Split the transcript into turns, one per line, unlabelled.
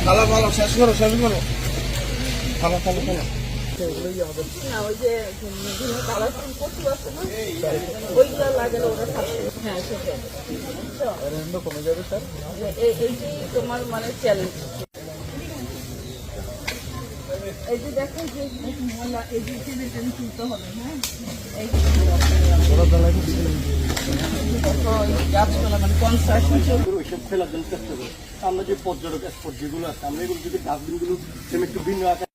ভালো ভালো শেষ করো ভালো ভালো ভালো
ওই যে প্রচুর আছে না ওইগুলো লাগালে ওরা থাকবে। হ্যাঁ সেটাই
কমে যাবে স্যার।
এইটাই তোমার মানে চ্যালেঞ্জ। এই যে দেখো যে ময়লা এই যে তুলতে হবে। হ্যাঁ গাছপালা মানে কনস্ট্রাকশন
ওইসব ফেলার জন্য চেষ্টা করি। আমরা যে পর্যটক স্পট যেগুলো আছে আমরা এগুলো যদি ডাস্টবিনগুলো একটু ভিন্ন আকার